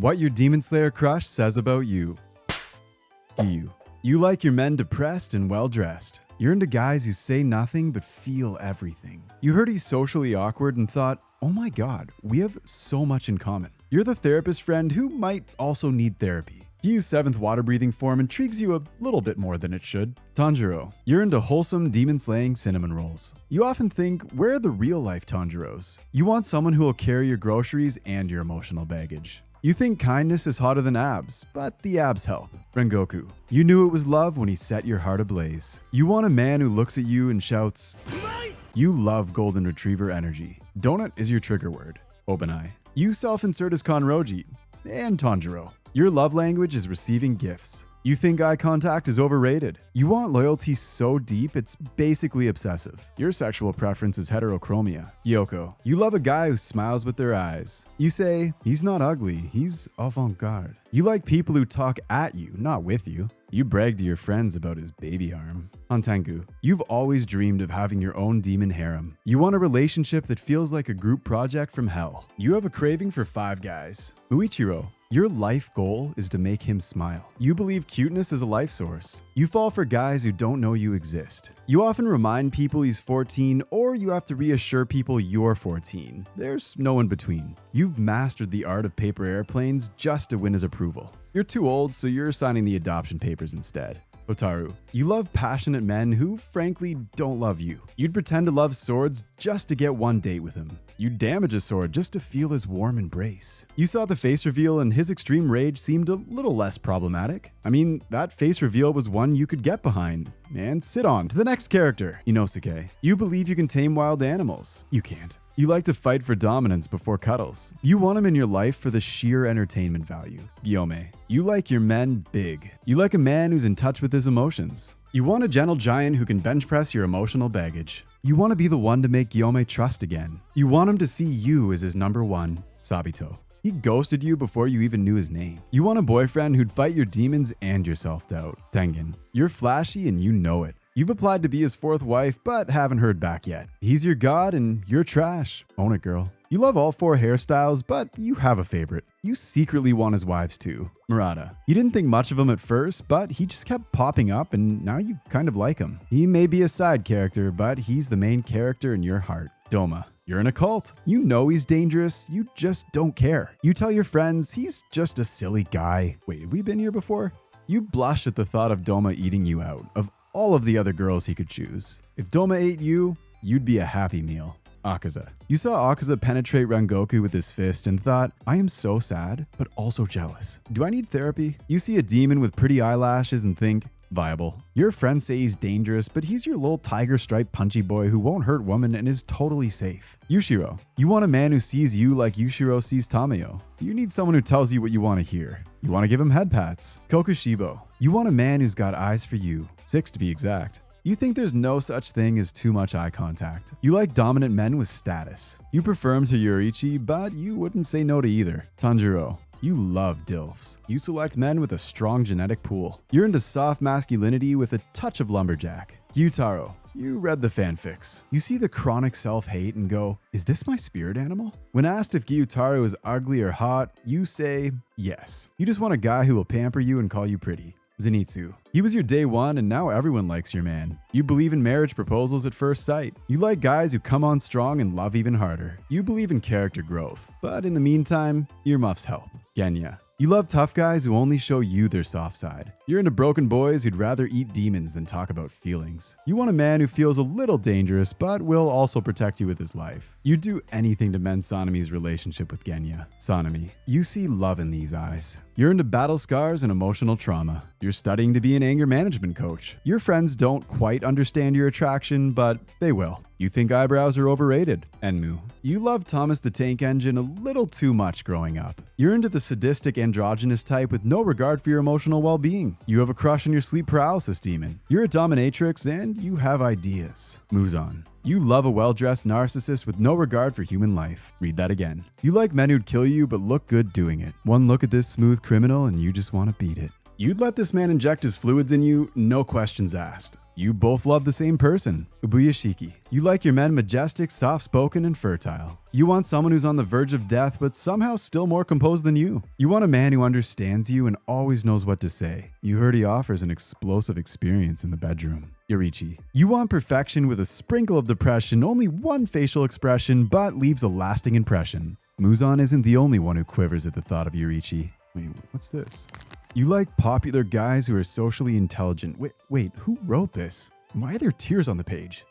What your Demon Slayer crush says about you. Giyu. You like your men depressed and well-dressed. You're into guys who say nothing but feel everything. You heard he's socially awkward and thought, oh my god, we have so much in common. You're the therapist friend who might also need therapy. Giyu's 7th water-breathing form intrigues you a little bit more than it should. Tanjiro. You're into wholesome, demon-slaying cinnamon rolls. You often think, where are the real-life Tanjiros? You want someone who will carry your groceries and your emotional baggage. You think kindness is hotter than abs, but the abs help. Rengoku. You knew it was love when he set your heart ablaze. You want a man who looks at you and shouts, "Mate!" You love golden retriever energy. Donut is your trigger word. Obanai. You self-insert as Kanroji. And Tanjiro. Your love language is receiving gifts. You think eye contact is overrated. You want loyalty so deep it's basically obsessive. Your sexual preference is heterochromia. Gyokko. You love a guy who smiles with their eyes. You say, he's not ugly, he's avant-garde. You like people who talk at you, not with you. You brag to your friends about his baby arm. Hantengu. You've always dreamed of having your own demon harem. You want a relationship that feels like a group project from hell. You have a craving for 5 guys. Muichiro. Your life goal is to make him smile. You believe cuteness is a life source. You fall for guys who don't know you exist. You often remind people he's 14, or you have to reassure people you're 14. There's no in between. You've mastered the art of paper airplanes just to win his approval. You're too old, so you're signing the adoption papers instead. Hotaru. You love passionate men who, frankly, don't love you. You'd pretend to love swords just to get one date with him. You'd damage a sword just to feel his warm embrace. You saw the face reveal and his extreme rage seemed a little less problematic. I mean, that face reveal was one you could get behind. And sit on to the next character, Inosuke. You believe you can tame wild animals. You can't. You like to fight for dominance before cuddles. You want him in your life for the sheer entertainment value. Gyomei. You like your men big. You like a man who's in touch with his emotions. You want a gentle giant who can bench press your emotional baggage. You want to be the one to make Gyomei trust again. You want him to see you as his number one. Sabito. He ghosted you before you even knew his name. You want a boyfriend who'd fight your demons and your self-doubt. Tengen. You're flashy and you know it. You've applied to be his 4th wife, but haven't heard back yet. He's your god and you're trash. Own it, girl. You love all 4 hairstyles, but you have a favorite. You secretly want his wives too. Murata. You didn't think much of him at first, but he just kept popping up and now you kind of like him. He may be a side character, but he's the main character in your heart. Doma. You're in a cult. You know he's dangerous, you just don't care. You tell your friends he's just a silly guy. Wait, have we been here before? You blush at the thought of Doma eating you out, of all of the other girls he could choose. If Doma ate you, you'd be a happy meal. Akaza. You saw Akaza penetrate Rengoku with his fist and thought, I am so sad, but also jealous. Do I need therapy? You see a demon with pretty eyelashes and think, viable. Your friends say he's dangerous, but he's your little tiger-striped punchy boy who won't hurt women and is totally safe. Yushiro. You want a man who sees you like Yushiro sees Tamayo. You need someone who tells you what you want to hear. You want to give him head pats. Kokushibo. You want a man who's got eyes for you. 6 to be exact. You think there's no such thing as too much eye contact. You like dominant men with status. You prefer him to Yoriichi, but you wouldn't say no to either. Tanjiro. You love DILFs. You select men with a strong genetic pool. You're into soft masculinity with a touch of lumberjack. Gyutaro. You read the fanfics. You see the chronic self-hate and go, is this my spirit animal? When asked if Gyutaro is ugly or hot, you say yes. You just want a guy who will pamper you and call you pretty. Zenitsu. He was your day one and now everyone likes your man. You believe in marriage proposals at first sight. You like guys who come on strong and love even harder. You believe in character growth, but in the meantime, earmuffs help. Genya. You love tough guys who only show you their soft side. You're into broken boys who'd rather eat demons than talk about feelings. You want a man who feels a little dangerous, but will also protect you with his life. You'd do anything to mend Sanemi's relationship with Genya. Sanemi. You see love in these eyes. You're into battle scars and emotional trauma. You're studying to be an anger management coach. Your friends don't quite understand your attraction, but they will. You think eyebrows are overrated. Enmu. You love Thomas the Tank Engine a little too much growing up. You're into the sadistic androgynous type with no regard for your emotional well-being. You have a crush on your sleep paralysis demon. You're a dominatrix and you have ideas. Muzan. You love a well-dressed narcissist with no regard for human life. Read that again. You like men who'd kill you but look good doing it. One look at this smooth criminal and you just want to beat it. You'd let this man inject his fluids in you, no questions asked. You both love the same person. Ubuyashiki. You like your men majestic, soft-spoken, and fertile. You want someone who's on the verge of death but somehow still more composed than you. You want a man who understands you and always knows what to say. You heard he offers an explosive experience in the bedroom. Yoriichi. You want perfection with a sprinkle of depression, only one facial expression, but leaves a lasting impression. Muzan isn't the only one who quivers at the thought of Yoriichi. Wait, what's this? You like popular guys who are socially intelligent. Wait, who wrote this? Why are there tears on the page?